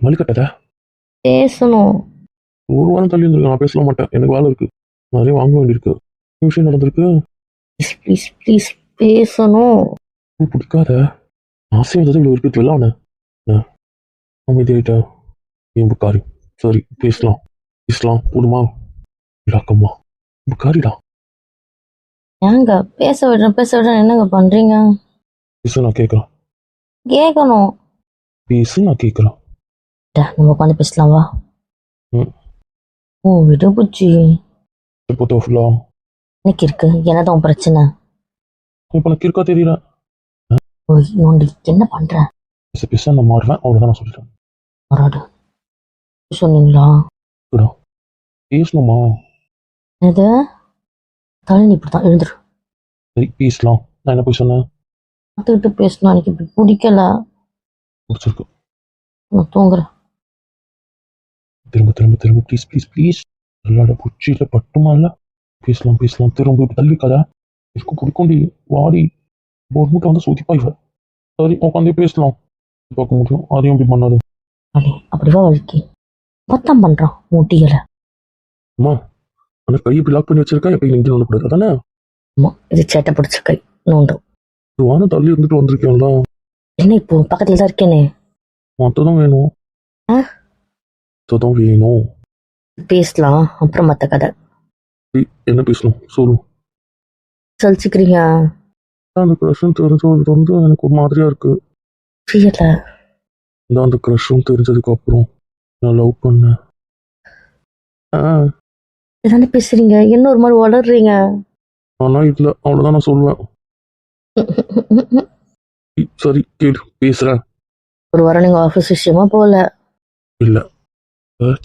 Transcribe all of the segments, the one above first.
மல்லிக்கட்டதா பேசணும். ஒரு வாரம் தள்ளி இருந்திருக்கு. நான் பேசல மாட்டேன், எனக்கு வேலை இருக்கு, நிறைய வாங்க வேண்டியிருக்கு. விஷயம் நடந்திருக்கு. ப்ளீஸ் ப்ளீஸ் ப்ளீஸ் பேசணும். பிடிக்காத ஆசையாக இருந்தது இவ்வளோ இருக்கு வெள்ளாவன அமைதியாயிட்டா என் புக்காரி. சரி பேசலாம் பேசலாம் போதுமா இடாக்கம்மா புக்காரிடா. ஏங்க பேச விடுறேன் என்னங்க பண்றீங்க? பேச நான் கேட்குறேன். கேட்கணும். பேசு நான் கேட்குறேன். நம்ம உட்காந்து பேசலாம் வா. ம் ஓ விடு புச்சி. இப்போ ஃபுல்லா எனக்கு இருக்கு, என்னதான் உன் பிரச்சனை? இப்போ எனக்கு இருக்கா தெரியல. ஓய் நோண்டி என்ன பண்ற? பேச பேச நான் மாறுவேன், அவ்வளோதான் நான் சொல்லிட்டேன். வராடு சொன்னீங்களா? கூடா பேசணுமா? எது தலை இப்படிதான் எழுந்துரு. சரி பேசலாம். நான் என்ன போய் சொன்னேன்? பார்த்துக்கிட்டு பேசணும், எனக்கு இப்படி பிடிக்கல. பிடிச்சிருக்கு. நான் தூங்குறேன். திரும்ப திரும்ப திரும்ப ப்ளீஸ் ப்ளீஸ் ப்ளீஸ் விளையாட குச்சியில் பட்டுமா இல்லை? பேசலாம் பேசலாம் திரும்ப இப்படி தள்ளிக்காத. எனக்கு பிடிக்கும்டி வாடி. ஒரு மூட்டை வந்து சூத்திப்பா இவ. சரி உட்காந்தே பேசலாம். பார்க்க முடியும், அதையும் இப்படி பண்ணாது. அப்படிவா வழுக்கி மொத்தம் பண்றான் மூட்டிகளை. அம்மா அந்த கை இப்படி லாக் பண்ணி வச்சிருக்கா, எப்போ நெஞ்சு நோண்டக்கூடாது அதானே? ஆமா இது சேட்டை பிடிச்ச கை நோண்டும். ஒரு வாரம் தள்ளி இருந்துட்டு வந்திருக்கேன்ல. என்ன இப்போ பக்கத்துல தான் இருக்கேனே. மற்றதும் வேணும். ஆ மற்றதும் வேணும். பேசலாம் அப்புறம் மற்ற கதை. என்ன பேசணும் சொல்லு. சலிச்சுக்கிறீங்க? அந்த க்ரஷும் தெரிஞ்சது வந்து எனக்கு ஒரு மாதிரியா இருக்கு. புரியல. அந்த க்ரஷும் தெரிஞ்சதுக்கு அப்புறம் நான் லவ் பண்ணேன். இதானே பேசுறீங்க, என்ன ஒரு மாதிரி வளர்றீங்க. ஆனா இல்ல, அவ்வளவுதான் நான் சொல்லுவேன். சரி கேளு பேசுறேன். ஒரு வாரம் நீங்க ஆஃபீஸ் விஷயமா போகல? இல்ல,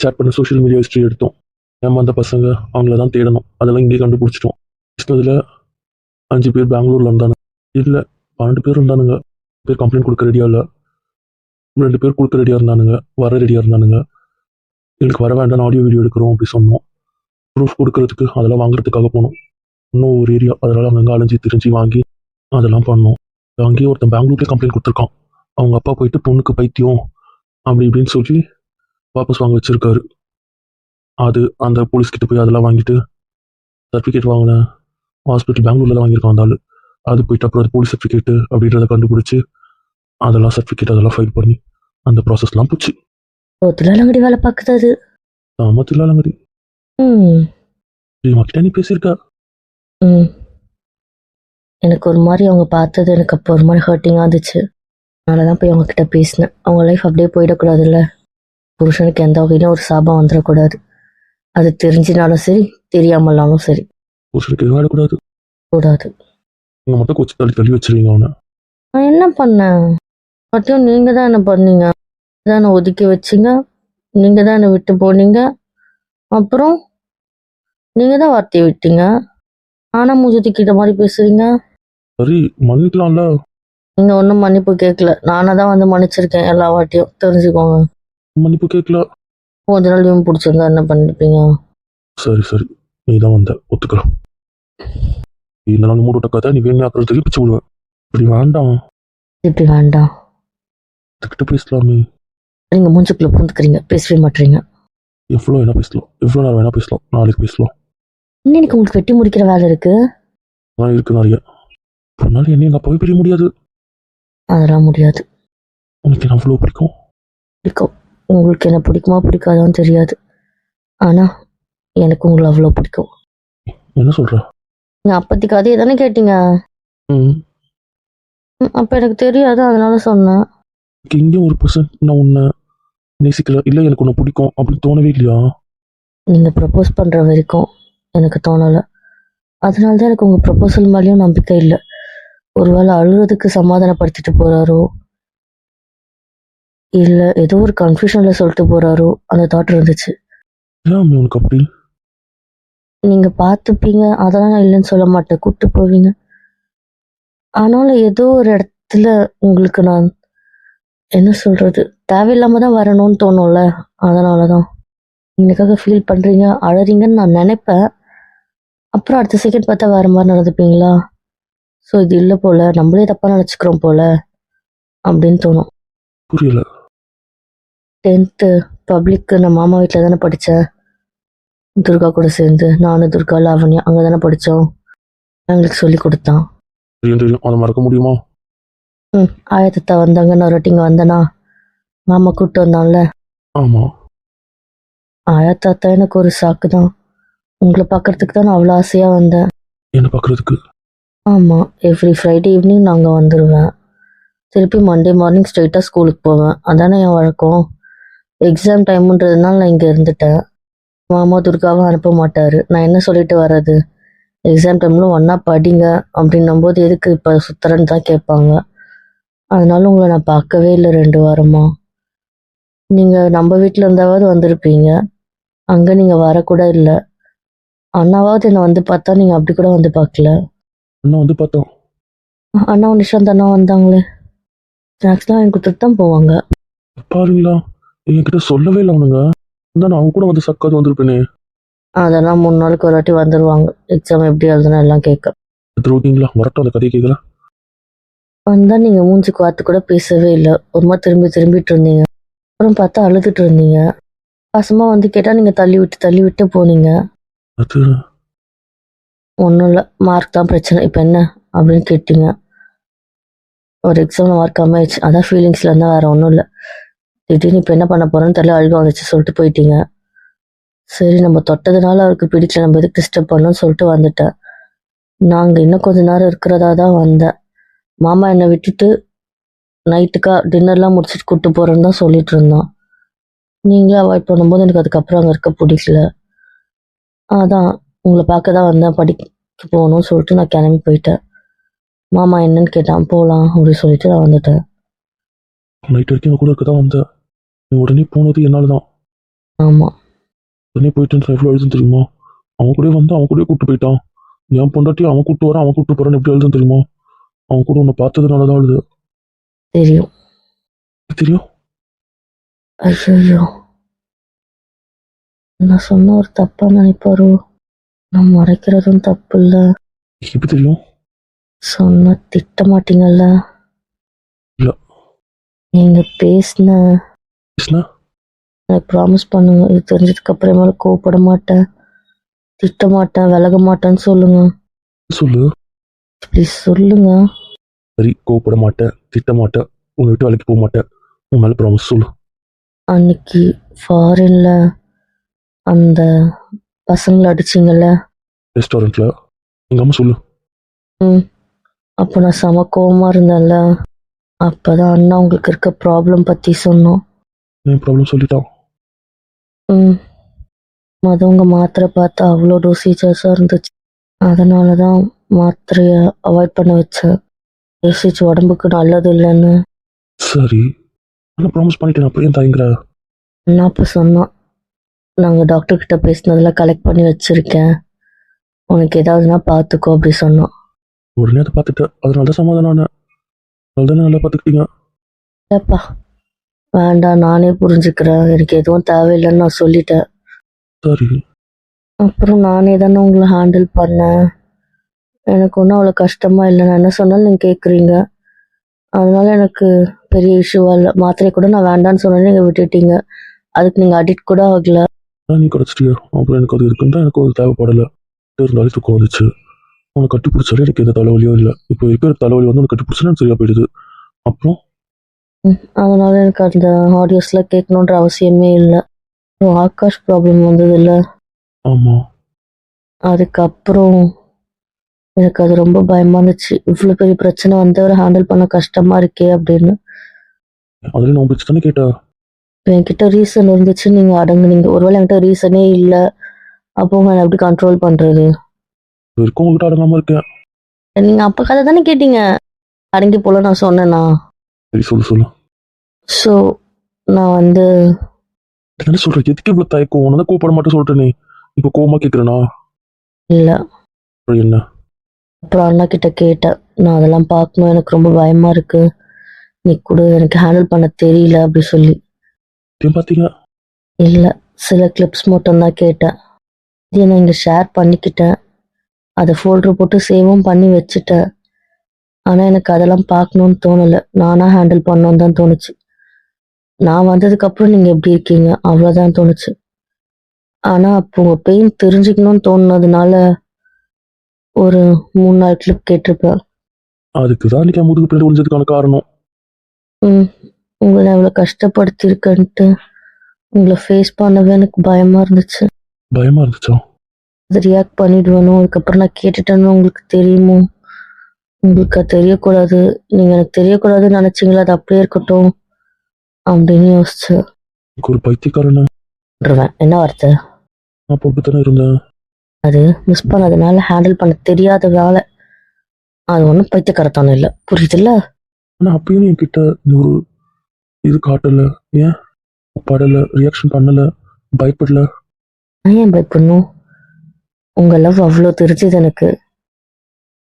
சேட் பண்ண சோஷியல் மீடியா ஹிஸ்ட்ரி எடுத்தோம். ஏமாந்த பசங்க அவங்கள தான் தேடணும், அதெல்லாம் இங்கே கண்டுபிடிச்சிட்டோம். இதில் 5 பேர் பெங்களூர்ல இருந்தானுங்க. இல்லை 12 பேர் இருந்தானுங்க. பேர் கம்ப்ளைண்ட் கொடுக்க ரெடியா இல்லை. 2 பேர் கொடுக்க ரெடியா இருந்தானுங்க, வர ரெடியா இருந்தானுங்க. எனக்கு வர வேண்டாம், ஆடியோ வீடியோ எடுக்கிறோம் அப்படி சொன்னோம். ப்ரூஃப் கொடுக்கறதுக்கு அதெல்லாம் வாங்குறதுக்காக போனோம். இன்னும் ஒரு ஏரியா, அதனால அங்கங்கே அலைஞ்சி திரிஞ்சு வாங்கி அதெல்லாம் பண்ணோம். அங்கேயே ஒருத்தன் பெங்களூர்லேயே கம்ப்ளைண்ட் கொடுத்துருக்கான். அவங்க அப்பா போயிட்டு பொண்ணுக்கு பைத்தியம் அப்படி இப்படின்னு சொல்லி வாபஸ் வாங்க வச்சிருக்காரு. அது அந்த போலீஸ்கிட்ட போய் அதெல்லாம் வாங்கிட்டு சர்டிஃபிகேட் வாங்கினேன். ஹாஸ்பிட்டல் பெங்களூர்ல வாங்கியிருக்கான் அந்த ஆள். அது போயிட்டு அப்புறம் அது போலீஸ் சர்டிஃபிகேட்டு அப்படின்றத கண்டுபிடிச்சி அதெல்லாம் சர்டிஃபிகேட் அதெல்லாம் ஃபைல் பண்ணி அந்த ப்ராசஸ்லாம் போச்சு. தில்லாலங்கடி வேலை பார்க்குது அது. ஆமா தில்லாலங்கடி. கிட்ட நீ பேசியிருக்கா? எனக்கு ஒரு மாதிரி அவங்க பார்த்தது எனக்கு அப்போ ஒரு மாதிரி ஹர்ட்டிங்காக இருந்துச்சு. அதனால தான் போய் அவங்க கிட்ட பேசினேன். அவங்க லைஃப் அப்படியே போயிடக்கூடாதுல்ல. புருஷனுக்கு எந்த வகையிலும் ஒரு சாபம் வந்துடக்கூடாது. அது தெரிஞ்சினாலும் சரி தெரியாமலாலும் சரி. புருஷனுக்கு எதுவும் ஆடக்கூடாது கூடாது. நீங்கள் மட்டும் கொச்சு தள்ளி தள்ளி வச்சிருவீங்க அவனை. நான் என்ன பண்ணேன்? மட்டும் நீங்கள் தான் என்ன பண்ணீங்க. தான் ஒதுக்கி வச்சிங்க, நீங்கள் தான் என்னை விட்டு போனீங்க. அப்புறம் நீங்கள் தான் வார்த்தையை விட்டீங்க. ஆனால் மூஞ்சி தூக்கிட்ட மாதிரி பேசுறீங்க. சரி மன்னிக்கலாம்ல. நீங்கள் ஒன்றும் மன்னிப்பு கேட்கல, நானாக தான் வந்து மன்னிச்சிருக்கேன் எல்லா வாட்டியும், தெரிஞ்சுக்கோங்க. மன்னிப்பு கேட்கல. கொஞ்ச நாள் இவன் பிடிச்சிருந்தா என்ன பண்ணிருப்பீங்க? சரி சரி நீ தான் வந்த ஒத்துக்கலாம். இந்த நாள் மூட கதை நீ வேணும் ஆக்கிறதுக்கு பிச்சு விடுவேன். இப்படி வேண்டாம். இப்படி வேண்டாம். அதுக்கிட்ட பேசலாமே. நீங்கள் மூஞ்சுக்குள்ளே பூந்துக்கிறீங்க, பேசவே மாட்டீங்க. எவ்வளோ வேணா பேசலாம், எவ்வளோ நேரம் வேணா பேசலாம், நாளைக்கு பேசலாம். இன்னைக்கு உங்களுக்கு வெட்டி முடிக்கிற வேலை இருக்கு. நான் இருக்கு நிறைய. ஒரு நாள் என்ன எங்கள் அப்பாவே பிரிய முடியாது. அதெல்லாம் முடியாது. உனக்கு என்ன அவ்வளோ பிடிக்கும்? பிடிக்கும். உங்களுக்கு என்ன பிடிக்குமா பிடிக்காதான்னு தெரியாது, ஆனால் எனக்கு உங்களை அவ்வளோ பிடிக்கும். என்ன சொல்ற? நீங்கள் அப்பத்தி கதையை தானே கேட்டீங்க? அப்போ எனக்கு தெரியாது, அதனால சொன்னேன். இங்கே ஒரு பர்சன் நான் உன்னை நேசிக்கல, இல்லை எனக்கு உன்னை பிடிக்கும் அப்படின்னு தோணவே இல்லையா? நீங்கள் ப்ரப்போஸ் பண்ணுற வரைக்கும் எனக்கு தோணலை. அதனால தான் எனக்கு உங்கள் ப்ரப்போசல் மேலேயும் நம்பிக்கை இல்லை. ஒருவேளை அழுகிறதுக்கு சமாதானப்படுத்திட்டு போகிறாரோ, இல்லை ஏதோ ஒரு கன்ஃபியூஷனில் சொல்லிட்டு போகிறாரோ, அந்த தாட் இருந்துச்சு. ஏன் உனக்கு அப்படி? நீங்கள் பார்த்துப்பீங்க, அதெல்லாம் நான் இல்லைன்னு சொல்ல மாட்டேன், கூப்பிட்டு போவீங்க. ஆனாலும் ஏதோ ஒரு இடத்துல உங்களுக்கு நான் என்ன சொல்கிறது, தேவையில்லாமல் தான் வரணும்னு தோணும்ல, அதனால தான். எனக்காக ஃபீல் பண்ணுறீங்க, அழறீங்கன்னு நான் நினைப்பேன். அப்புறம் அடுத்த செகண்ட் பார்த்தா வேறு மாதிரி நடந்துப்பீங்களா. ஸோ இது இல்லை போல், நம்மளே தப்பாக நினச்சிக்கிறோம் போல் அப்படின்னு தோணும். புரியல. 10th பப்ளிக்கு நான் மாமா வீட்டில் தானே படித்தேன். துர்கா கூட சேர்ந்து நானும் துர்கா லாவண்யா அங்கே தானே படித்தோம். எங்களுக்கு சொல்லி கொடுத்தான். தெரியும் தெரியும், அதை மறக்க முடியுமா? ஆயத்தத்தா வந்தாங்க, நான் ஒரு இங்கே வந்தேனா மாமா கூப்பிட்டு வந்தான்ல. ஆமாம். ஆயாத்தாத்தா எனக்கு ஒரு சாக்கு தான். உங்களை பார்க்கறதுக்கு தான் நான் அவ்வளோ ஆசையாக வந்தேன். என்ன பார்க்குறதுக்கு? ஆமாம், எவ்ரி ஃப்ரைடே ஈவினிங் நாங்கள் வந்துடுவேன். திருப்பி மண்டே மார்னிங் ஸ்ட்ரெயிட்டாக ஸ்கூலுக்கு போவேன். அதானே என் வழக்கம். எக்ஸாம் டைமுன்றதுனால நான் இங்கே இருந்துட்டேன். மாமா துர்காவை அனுப்ப மாட்டார். நான் என்ன சொல்லிட்டு வர்றது? எக்ஸாம் டைமில் ஒன்றா படிங்க அப்படின்னும் போது எதுக்கு இப்போ சுத்துறன்னு தான் கேட்பாங்க. அதனால உங்களை நான் பார்க்கவே இல்லை 2 வாரமா. நீங்கள் நம்ம வீட்டில் இருந்தாவது வந்திருப்பீங்க, அங்கே நீங்கள் வரக்கூட இல்லை. அண்ணாவாவது என்னை வந்து பார்த்தா, நீங்கள் அப்படி கூட வந்து பார்க்கல. அண்ணா வந்து பார்த்தோம். அண்ணாவும் நிஷாந்த் அண்ணா வந்தாங்களே, ஸ்நாக்ஸ்லாம் வாங்கி கொடுத்துட்டு தான் போவாங்க. பாருங்களா, என்கிட்ட சொல்லவே இல்லை அவனுங்க. தான் நான் அவங்க கூட வந்து சக்காது வந்திருப்பேனே. அதெல்லாம் 3 நாளுக்கு ஒரு வாட்டி வந்துடுவாங்க, எக்ஸாம் எப்படி எழுதுனா எல்லாம் கேட்க. துரோகிங்களா, வரட்டும், அந்த கதையை கேட்குறேன். வந்தால் நீங்கள் மூஞ்சிக்கு வார்த்தை கூட பேசவே இல்லை. ஒரு மாதிரி திரும்பிட்டு இருந்தீங்க. அப்புறம் பார்த்தா அழுதுட்டு இருந்தீங்க. பாசமாக வந்து கேட்டால் நீங்கள் தள்ளி விட்டு போனீங்க. அது ஒன்றும் இல்லை, மார்க் தான் பிரச்சனை, இப்போ என்ன அப்படின்னு கேட்டீங்க. ஒரு எக்ஸாமில் மார்க் கம்மியாயிடுச்சு, அதான் ஃபீலிங்ஸில் இருந்தால் வேறு ஒன்றும் இல்லை. திடீர்னு இப்போ என்ன பண்ண போகிறோன்னு தெரியல, அழுக வந்துச்சு சொல்லிட்டு போயிட்டீங்க. சரி, நம்ம தொட்டதுனால அவருக்கு பிடிக்கல, நம்ம எதுக்கு டிஸ்டர்ப் பண்ணோன்னு சொல்லிட்டு வந்துட்டேன். நாங்கள் இன்னும் கொஞ்ச நேரம் இருக்கிறதா தான் வந்தேன். மாமா என்னை விட்டுட்டு நைட்டுக்கா டின்னர்லாம் முடிச்சுட்டு கூப்பிட்டு போகிறேன்னு தான் சொல்லிட்டு இருந்தோம். நீங்களே அவாய்ட் பண்ணும்போது எனக்கு அதுக்கப்புறம் அங்கே இருக்க பிடிக்கல. அதான் உங்களை பார்க்க தான் வந்தேன், படிக்க போகணும்னு சொல்லிட்டு நான் கிளம்பி போயிட்டேன். மாமா என்னன்னு கேட்டான், போகலாம் அப்படின்னு சொல்லிட்டு நான் வந்துட்டேன். நைட் வரைக்கும் எங்கள் கூட இருக்க தான் வந்தேன். நீ உடனே போனது என்னால் தான். ஆமாம், உடனே போயிட்டு எவ்வளோ எழுதுன்னு தெரியுமா? அவன் கூட வந்து அவன் கூட கூப்பிட்டு போயிட்டான். என் பொண்டாட்டி அவன் கூப்பிட்டு வரான், அவன் கூப்பிட்டு போகிறான்னு எப்படி எழுதுன்னு தெரியுமா? அவன் கூட உன்னை பார்த்ததுனால தான் எழுது. தெரியும். தெரியும்? ஐயோ, நான் சொன்ன ஒரு தப்பா நினைப்பாரோ? நான் மறைக்கிறதும் தப்பு இல்லை. எப்படி தெரியும்? சொன்ன திட்ட மாட்டீங்கல்ல? இல்லை. நீங்க பேசின பேசுனா எனக்கு ப்ராமிஸ் பண்ணுங்க, இது தெரிஞ்சதுக்கு அப்புறமேல கோவப்பட மாட்டேன், திட்ட மாட்டேன், விலக மாட்டேன்னு சொல்லுங்க. சொல்லு. ப்ளீஸ் சொல்லுங்க. சரி, கோவப்பட மாட்டேன், திட்ட மாட்டேன், உன்னை விட்டு வேலைக்கு போக மாட்டேன், உன் மேலே ப்ராமிஸ் சொல்லு. அன்னைக்கு ஃபாரின்ல அந்த பசங்களை அடிச்சிங்கல்ல ரெஸ்டாரண்ட்டில், எங்கள் அம்மா சொல்லு. அப்போ நான் செம கோவமாக இருந்தேன்ல. அப்போதான் அண்ணா உங்களுக்கு இருக்க ப்ராப்ளம் பற்றி சொன்னோம். என் ப்ராப்ளம் சொல்லிட்டான். மற்றவங்க மாத்திரை பார்த்தா அவ்வளோ டோசேஜஸாக இருந்துச்சு. அதனால தான் மாத்திரையை அவாய்ட் பண்ண வச்சேன். டோசேஜ் உடம்புக்கு நல்லது இல்லைன்னு. சரி, நான் ப்ராமிஸ் பண்ணிட்டேன், அப்புறம் ஏன் தயங்குற? அண்ணா அப்போ சொன்னான், நாங்கள் டாக்டர்கிட்ட பேசினதெல்லாம் கலெக்ட் பண்ணி வச்சுருக்கேன், உனக்கு ஏதாவதுனா பார்த்துக்கோ அப்படி சொன்னோம். உடனே அதை பார்த்துட்டேன், அதனால தான் சமாதானம் ஆனேன். அதனால தானே நல்லா பார்த்துக்கிட்டீங்க. இல்லைப்பா, வேண்டாம், நானே புரிஞ்சுக்கிறேன், எனக்கு எதுவும் தேவையில்லைன்னு நான் சொல்லிட்டேன். சரி. அப்புறம் நானே தானே உங்களை ஹேண்டில் பண்ணேன். எனக்கு ஒன்றும் அவ்வளோ கஷ்டமாக இல்லை, நான் என்ன சொன்னாலும் நீங்கள் கேட்குறீங்க. அதனால எனக்கு பெரிய இஷ்யூவாக இல்லை. மாத்திரை கூட நான் வேண்டான்னு சொன்னேன்னு நீங்கள் விட்டுட்டீங்க, அதுக்கு நீங்கள் அடிக்ட் கூட ஆகலை. நீ கிடச்சிட்டியா? அப்புறம் எனக்கு அது இருக்குன்னு தான் எனக்கு அது தேவைப்படலை. இருந்தாலும் தூக்கம் வந்துச்சு. உனக்கு கட்டி பிடிச்சாலே எனக்கு எந்த தலைவலியோ இல்லை. இப்போ இருக்கிற தலைவலி வந்து உனக்கு கட்டி பிடிச்சா எனக்கு சரியாக போயிடுது. அப்புறம் அதனால எனக்கு அந்த ஆடியோஸ்லாம் கேட்கணுன்ற அவசியமே இல்லை. ஆகாஷ் ப்ராப்ளம் வந்தது இல்லை? ஆமாம். அதுக்கப்புறம் எனக்கு அது ரொம்ப பயமாக இருந்துச்சு. இவ்வளோ பெரிய பிரச்சனை வந்தவரை ஹேண்டில் பண்ண கஷ்டமாக இருக்கே அப்படின்னு. அதுலேயும் நான் பிடிச்சி தானே கேட்டேன். என்கிட்ட ரீசன் இருந்துச்சு, நீங்கள் அடங்குனீங்க. ஒருவேளை என்கிட்ட ரீசனே இல்லை, அப்போ நான் எப்படி கண்ட்ரோல் பண்ணுறது? இருக்கும் உங்ககிட்ட அடங்காமல் இருக்கேன். நீங்கள் அப்போ கதை தானே கேட்டீங்க, அடங்கி போல நான் சொன்னேன்னா? சரி, சொல்லு. ஸோ நான் வந்து என்ன சொல்கிறேன்? எதுக்கு இவ்வளோ தயக்கம்? உன்னை தான் கூப்பிட மாட்டேன் சொல்லிட்டேனே, இப்போ கோவமாக கேட்குறேனா? இல்லை. அப்புறம் என்ன? அப்புறம் அண்ணா கிட்ட கேட்டேன், நான் அதெல்லாம் பார்க்கணும், எனக்கு ரொம்ப பயமாக இருக்குது, நீ கூட எனக்கு ஹேண்டில் பண்ண தெரியல அப்படி சொல்லி. பார்த்தீங்க? இல்லை, சில கிளிப்ஸ் மட்டும்தான் கேட்டேன். இதை நான் இங்கே ஷேர் பண்ணிக்கிட்டேன், அதை ஃபோல்டர் போட்டு சேவும் பண்ணி வச்சுட்டேன். ஆனால் எனக்கு அதெல்லாம் பார்க்கணுன்னு தோணலை, நானாக ஹேண்டில் பண்ணணுன்னு தான் தோணுச்சு. நான் வந்ததுக்கப்புறம் நீங்கள் எப்படி இருக்கீங்க அவ்வளோதான் தோணுச்சு. ஆனால் அப்போ உங்கள் பெயின் தெரிஞ்சுக்கணும்னு தோணுனதுனால ஒரு 3-4 கிளிப் கேட்டிருப்பேன். அதுக்கு தான் இன்னைக்கு என் முதுகு பின்னாடி ஒளிஞ்சதுக்கான காரணம். ம் உங்களை அவ்வளோ கஷ்டப்படுத்தியிருக்கேன்ட்டு உங்களை ஃபேஸ் பண்ணவே எனக்கு பயமாக இருந்துச்சு. பயமா இருந்துச்சா? அது ரியாக்ட் பண்ணிடுவேனோ, அதுக்கப்புறம் நான் கேட்டுட்டேன்னு உங்களுக்கு தெரியுமோ, உங்களுக்கு அது தெரியக்கூடாது, நீங்கள் எனக்கு தெரியக்கூடாதுன்னு நினச்சிங்களா, அது அப்படியே இருக்கட்டும் அப்படின்னு யோசிச்சேன். எனக்கு ஒரு பைத்தியக்காரனை என்ன வார்த்தை நான் போட்டு தானே இருந்தேன். அது? மிஸ் பண்ணதுனால ஹேண்டில் பண்ண தெரியாத வேலை. அது ஒன்றும் பைத்தியக்காரத்தனம் இல்லை, புரியுதுல்ல? ஆனா அப்பயும் என்கிட்ட நீ ஒரு இது காட்டல, ஏன் படல, ரியாக்ஷன் பண்ணல, பயப்படல. நான் ஏன் பயப்படணும்? உங்கள் லவ் அவ்வளோ தெரிஞ்சது எனக்கு.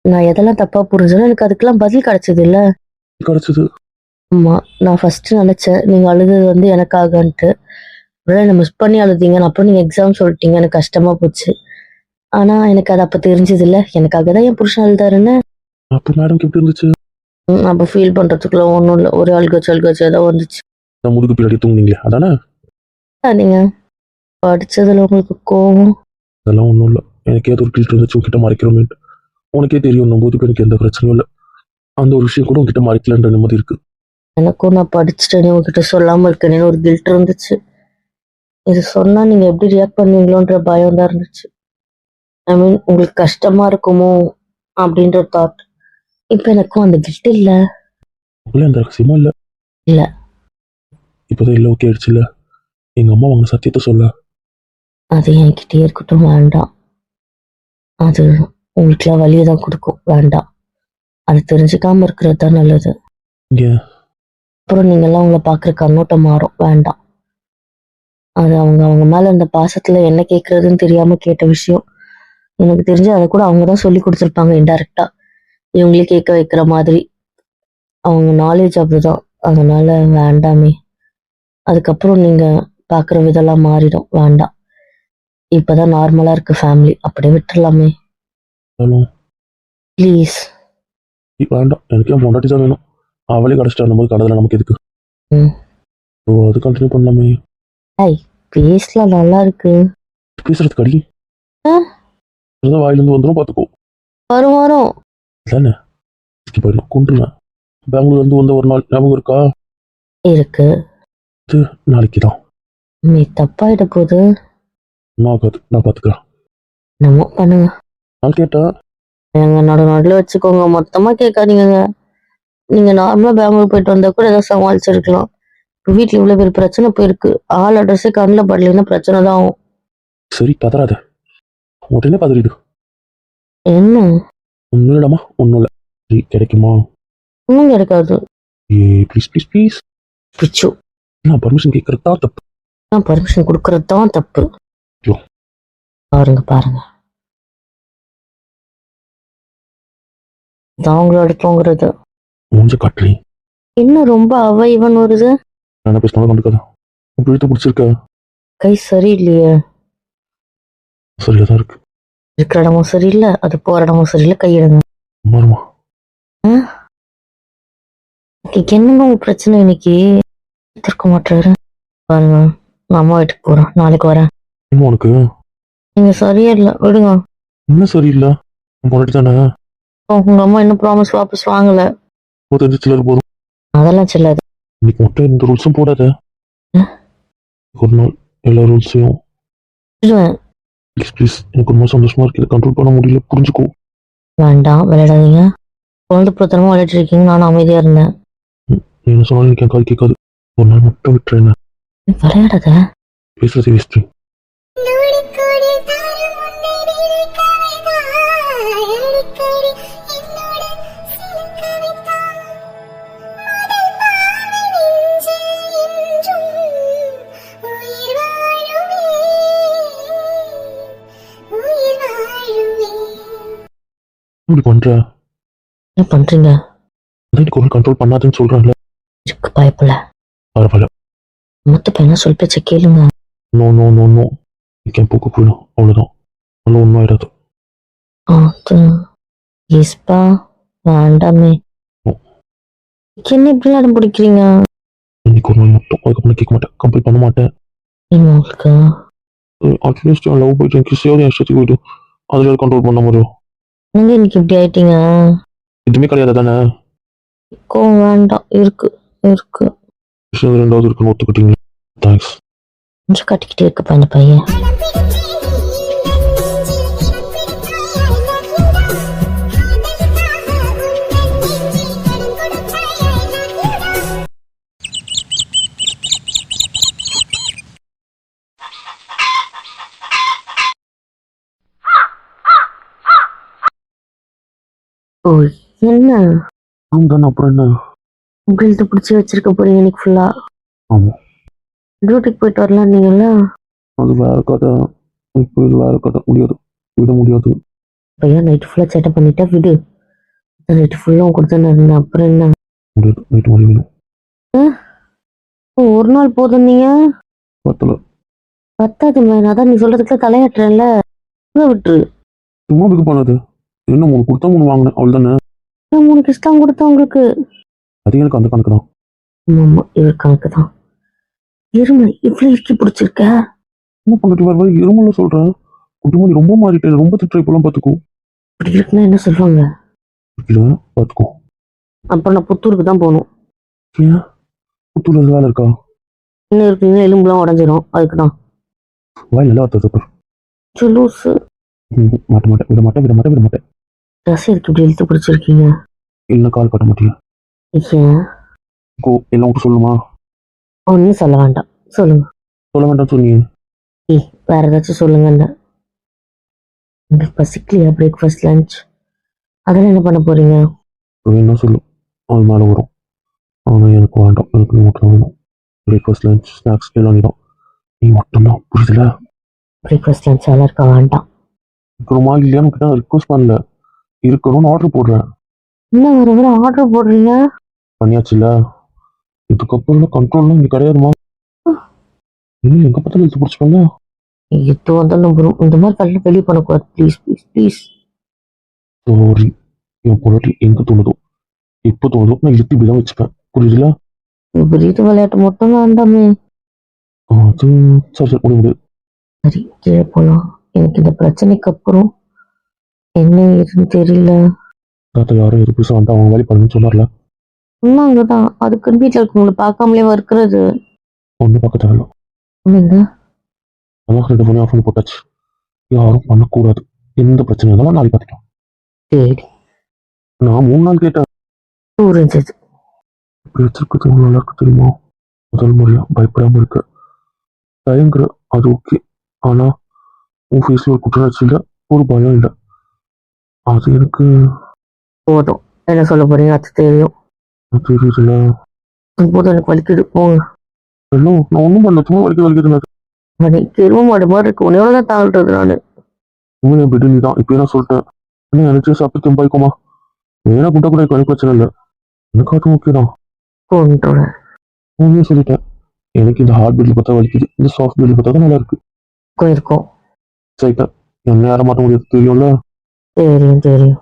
நான் எதெல்லாம் தப்பாக புரிஞ்சனோ எனக்கு அதுக்கெல்லாம் பதில் கிடைச்சது இல்லை. கிடைச்சது. ஆமாம், நான் ஃபஸ்ட்டு நினச்சேன் நீங்கள் அழுதது வந்து எனக்காகன்ட்டு. ஒருவேளை என்னை மிஸ் பண்ணி அழுதீங்கன்னு, அப்புறம் நீங்கள் எக்ஸாம் சொல்லிட்டீங்க, எனக்கு கஷ்டமாக போச்சு. ஆனால் எனக்கு அது அப்போ தெரிஞ்சது இல்லை, எனக்காக தான் என் புருஷன் அழுதாருன்னு. அப்போ மேடம்க்கு எப்படி இருந்துச்சு? அப்போ ஃபீல் பண்ணுறதுக்குள்ள ஒன்றும் இல்லை, ஒரு அழுகச்சு ஏதோ வந்துச்சு. நான் முதுகு பின்னாடி தூங்குனீங்களே அதானே? நீங்கள் படித்ததில் உங்களுக்கு கோவம்? அதெல்லாம் ஒன்றும் இல்லை, எனக்கு ஏதோ ஒரு கில்ட் இருந்துச்சு உங்ககிட்ட மறைக்கிறோமேட்டு. உனக்கே தெரியும் நம்ம முதுகு எனக்கு எந்த பிரச்சனையும் இல்லை. அந்த ஒரு விஷயம் கூட உங்ககிட்ட மறைக்கலன்ற நிம்மதி இருக்கு. எனக்கும் நான் படிச்சுட்டேனே உங்ககிட்ட சொல்லாமல் இருக்கேனேன்னு ஒரு கில்ட் இருந்துச்சு. இது சொன்னால் நீங்கள் எப்படி ரியாக்ட் பண்ணுவீங்களோன்ற பயம் தான் இருந்துச்சு. ஐ மீன் உங்களுக்கு கஷ்டமாக இருக்குமோ அப்படின்ற தாட். இப்போ எனக்கும் அந்த கில்ட் இல்லை. உங்களே அந்த ரகசியமா இல்லை? இல்லை. இப்போதான் இல்லை, ஓகே ஆயிடுச்சு இல்லை? எங்கள் அம்மா அவங்க சத்தியத்தை சொல்ல. அது என்கிட்டயே இருக்கட்டும், வேண்டாம். அது உங்களுக்குலாம் வலியை தான் கொடுக்கும், வேண்டாம். அது தெரிஞ்சுக்காம இருக்கிறது தான் நல்லது. இங்கே அப்புறம் நீங்கள்லாம் உங்களை பார்க்குற கண்ணோட்டம் மாறும், வேண்டாம். அது அவங்க மேலே அந்த பாசத்தில் என்ன கேட்குறதுன்னு தெரியாமல் கேட்ட விஷயம். எனக்கு தெரிஞ்சு அதை கூட அவங்க தான் சொல்லி கொடுத்துருப்பாங்க இன்டெரக்டாக, இவங்களே கேட்க வைக்கிற மாதிரி. அவங்க நாலேஜ் அப்படிதான், அதனால வேண்டாமே. அதுக்கப்புறம் நீங்கள் பார்க்குற விதெல்லாம் மாறிடும், வேண்டாம். இப்போதான் நார்மலாக இருக்கு ஃபேமிலி, அப்படியே விட்டுடலாமே ப்ளீஸ். வேண்டாம், எனக்கு என் பொண்டாட்டி தான் வேணும். அவளே கடைச்சிட்டு வரும்போது கடவுள நமக்கு எதுக்கு? ஸோ அது கண்டினியூ பண்ணலாமே. பேசலாம், நல்லா இருக்கு பேசுறதுக்கு அடி வாயிலிருந்து வந்துடும், பார்த்துக்கோ. வரும் தானே போயிடணும், கொண்டுருவேன். பெங்களூர்லேருந்து வந்த ஒரு நாள் ஞாபகம் இருக்கா? இருக்கு. இது நாளைக்கு தான். நீ தப்பாயிட போகுது. என்ன ஆகாது, நான் பார்த்துக்கிறேன். என்னமோ பண்ணுங்க. நான் கேட்டேன். எங்க நடுவில் வச்சுக்கோங்க, மொத்தமாக கேட்காதீங்க. நீங்கள் நார்மலாக பெங்களூர் போயிட்டு வந்தால் கூட ஏதாவது சமாளிச்சிருக்கலாம். இப்போ வீட்டில் இவ்வளோ பேர் பிரச்சனை போயிருக்கு, ஆள் அட்ரஸே கண்ணில் படலைன்னா பிரச்சனை தான் ஆகும். சரி பதறாத, உடனே பதறிடு. என்ன? ஒன்றும் இல்லைம்மா, ஒன்றும் இல்லை. சரி கிடைக்குமா? ஒன்றும் கிடைக்காது. Please please please. பிச்சு, நான் பர்மிஷன் கேட்கறது தான் தப்பு. நான் பர்மிஷன் கொடுக்கறது தான் தப்பு. ஐயோ. பாருங்க தான் உங்களோட தூங்குறது. மூஞ்ச காட்டுறேன். இன்னும் ரொம்ப அவ இவன் வருது. என்ன பேசினாலும் கண்டுக்காத. உங்க வீட்டை பிடிச்சிருக்க? கை சரியில்லையே. சரியா தான் இருக்கு. இருக்கிற இடமும் சரியில்லை, அது போற இடமும் சரியில்லை, கையிடுங்க. மாறுமா? என்னங்க உங்க பிரச்சனை இன்னைக்கு? இருக்க மாட்டாரு பாருங்க. நான் அம்மா வீட்டுக்கு போறேன், நாளைக்கு வரேன். இன்னும் உனக்கு நீங்க சரியா இல்லை, விடுங்க. இன்னும் சரியில்லை, பொண்டாட்டி தானே. உங்க அம்மா இன்னும் ப்ராமிஸ் வாபஸ் வாங்கல. தெரிஞ்சு சிலர் போதும், அதெல்லாம் செல்லாது. இன்னைக்கு மட்டும் எந்த ரூல்ஸும் போடாத. ஒரு நாள் எல்லா ரூல்ஸையும் ப்ளீஸ் ப்ளீஸ். எனக்கு ரொம்ப சந்தோஷமா இருக்கு, கண்ட்ரோல் பண்ண முடியல, புரிஞ்சுக்கோ. வேண்டாம், விளையாடாதீங்க. குழந்தை பிரத்தனமா விளையாட்டு இருக்கீங்க, நானும் அமைதியா இருந்தேன். என்ன சொன்னாலும் எனக்கு என் காது கேட்காது. ஒரு நாள் மட்டும் விட்டுறேன். விளையாடாத, பேசுறது வேஸ்ட். இப்படி பண்ற? என்ன பண்றீங்க? கண்ட்ரோல் பண்ணாதுன்னு சொல்றாங்கல்ல. பயப்படல, பரவாயில்ல. மொத்த பையனா சொல் பேச்ச கேளுங்க. நோ நோ நோ நோ, என் போக்கு போயிடும், அவ்வளோதான். ஒன்றும் ஒன்றும் ஆயிடாது. வேண்டாமே. என்ன இப்படி இடம் பிடிக்கிறீங்க? இன்னைக்கு ஒரு நாள் மட்டும், அதுக்கப்புறம் கேட்க மாட்டேன், கம்பல் பண்ண மாட்டேன். என்ன உங்களுக்கு அட்லீஸ்ட் என் லவ் போயிட்டு கிஸ்ஸையாவது என் இஷ்டத்துக்கு போயிட்டு அதில் கண்ட்ரோல் பண்ண முடியும். நீங்க இன்னைக்கு இப்படி ஆயிட்டீங்க? எதுவுமே கிடையாது தானே. கோவம் வேண்டாம், இருக்கு இருக்கு. விஷயம் ரெண்டாவது இருக்குன்னு ஒத்துக்கிட்டீங்க. தேங்க்ஸ். கொஞ்சம் கட்டிக்கிட்டே இருக்கப்பா இந்த பையன். ஓ, என்ன ரூம் தானே, அப்புறம் என்ன? உங்களுக்கு பிடிச்சி வச்சிருக்க போறீங்க இன்னைக்கு ஃபுல்லா? ஆமாம், டியூட்டிக்கு போயிட்டு வரலாம் நீங்களா? அது வேற கதை. இப்போ இது வேற கதை, முடியாது, விட முடியாது. பையன் நைட்டு ஃபுல்லா சேட்டை பண்ணிட்டா விடு. நைட்டு ஃபுல்லாக கொடுத்தானே இருந்தேன், அப்புறம் என்ன? முடியாது, நைட்டு மணி வேணும். ஒரு நாள் போதும் நீங்க பத்தல. பத்தாது மேன், அதான் நீ சொல்றதுக்குள்ள தலையாட்டுறேன்ல, விட்டுரு. சும்மா பிக்கு பண்ணது என்ன, 3 கொடுத்தா 3 வாங்கினேன், அவள் தானே. 3 கிஸ் தான் கொடுத்தா உங்களுக்கு? அது எனக்கு அந்த கணக்கு தான். ஆமா, இவர் கணக்கு தான். எருமை இவ்வளவு இறுக்கி பிடிச்சிருக்க? என்ன பண்ணிட்டு வர இருமல சொல்றேன். குட்டுமணி ரொம்ப மாறிட்டேன், ரொம்ப திட்டுற, இப்பெல்லாம் பார்த்துக்கோ. இப்படி இருக்குன்னா என்ன சொல்லுவாங்க? இல்லை பார்த்துக்கோ. அப்புறம் நான் புத்தூருக்கு தான் போகணும். ஏன் புத்தூர்ல வேலை இருக்கா? இன்னும் இருக்கீங்க, எலும்புலாம் உடஞ்சிரும், அதுக்கு தான். வாய் நல்லா வார்த்தை சார். ஜுலூசு. மாட்ட மாட்டேன், விட மாட்டேன், விட மாட்டேன், விட மாட்டேன். ட்ரெஸ் இருக்கு இப்படி இழுத்து பிடிச்சிருக்கீங்க? இல்லை கால் காட்ட மாட்டேன். ஏன்? எல்லாம் விட்டு சொல்லுமா? ஒன்றும் சொல்ல வேண்டாம், சொல்லுங்க. சொல்ல வேண்டாம் சொன்னீங்க. வேற ஏதாச்சும் சொல்லுங்க. உங்களுக்கு பசிக்கலையா? பிரேக்ஃபாஸ்ட் லஞ்ச் அதெல்லாம் என்ன பண்ண போறீங்க? என்ன சொல்லு, அது மேலே வரும். ஆனால் எனக்கு வேண்டாம், எனக்கு நீ மட்டும் வேணும். பிரேக்ஃபாஸ்ட் லஞ்ச் ஸ்நாக்ஸ் எல்லாம் நீதான், நீ மட்டும்தான், புரியுதுல? பிரேக்ஃபாஸ்ட் லஞ்ச் எல்லாம் இருக்க வேண்டாம். இருக்கிறோமா இல்லையான்னு கிட்ட ரிக்வஸ்ட் பண்ணல, இருக்கணும்னு ஆர்டர் போடுறேன். என்ன வர வர ஆர்டர் போடுறீங்க? பண்ணியாச்சுல, இதுக்கப்புறம் கண்ட்ரோல்லாம் இங்கே கிடையாதுமா. இன்னும் எங்கே பார்த்தாலும் எடுத்து பிடிச்சிக்கோங்க. எது வந்தாலும் வரும், இந்த மாதிரி கல்ல வெளியே பண்ணக்கூடாது, ப்ளீஸ் ப்ளீஸ் ப்ளீஸ். சாரி, என் பொருட்டி எங்கே தோணுதோ எப்போ தோணுதோ நான் இழுத்து இப்படி தான் வச்சுப்பேன், புரியுதுல? விபரீத விளையாட்டு மட்டும் வேண்டாமே. அது சரி சரி, முடியாது. சரி, கீழே போலாம். எனக்கு இந்த பிரச்சனைக்கு அப்புறம் என்ன ஏதுன்னு தெரியல. தாத்தா யாரும் எது பேச வேண்டாம், அவங்க வேலை பண்ணுன்னு சொன்னார்ல. சொன்னாங்கதான், அதுக்குன்னு வீட்டில் இருக்கவங்களை பார்க்காமலே இருக்கிறது. ஒன்றும் பார்க்க தேவையில்ல. என்னங்க? அதான் 2 மணி ஆஃப் பண்ணி போட்டாச்சு, யாரும் பண்ணக்கூடாது. எந்த பிரச்சனை இருந்தாலும் நாளைக்கு பார்த்துக்கலாம். சரி, நான் 3 நாள் கேட்டேன். புரிஞ்சது. இப்படி வச்சிருக்கிறது உங்களுக்கு நல்லா இருக்கு தெரியுமா? முதல் முறையா பயப்படாம இருக்க தயங்குற, அது ஓகே. ஆனா உன் ஃபேஸ்ல ஒரு குற்றச்சி இல்லை, ஒரு பயம் இல்லை, அது எனக்கு போதும். என்ன சொல்ல போறீங்க அது தெரியும். தெரியுதுல. போதும், எனக்கு வலிக்குது, போங்க. எல்லாம் நான் ஒன்றும் பண்ணல, சும்மா வலிக்குது. எரும மாடு மாதிரி இருக்கு, உன்னையோட தான் தாழ்றது நானு. உண்மையை விட்டு நீ தான் இப்போ நான் சொல்லிட்டேன். என்ன நினைச்சு சாப்பிட்டு தெம்பாய்க்குமா? வேணா குண்டா கூட எனக்கு பிரச்சனை இல்லை, எனக்கு அது ஓகே தான். கொண்டுறேன். உண்மையை சொல்லிட்டேன். எனக்கு இந்த ஹார்ட் பீட்ல பார்த்தா வலிக்குது, இந்த சாஃப்ட் பீட்ல பார்த்தா தான் நல்லா இருக்கு. இருக்கும். சரிட்டா, என்ன யாரை மாற்ற முடியாது, தெரியும்ல? தெரியும் தெரியும்.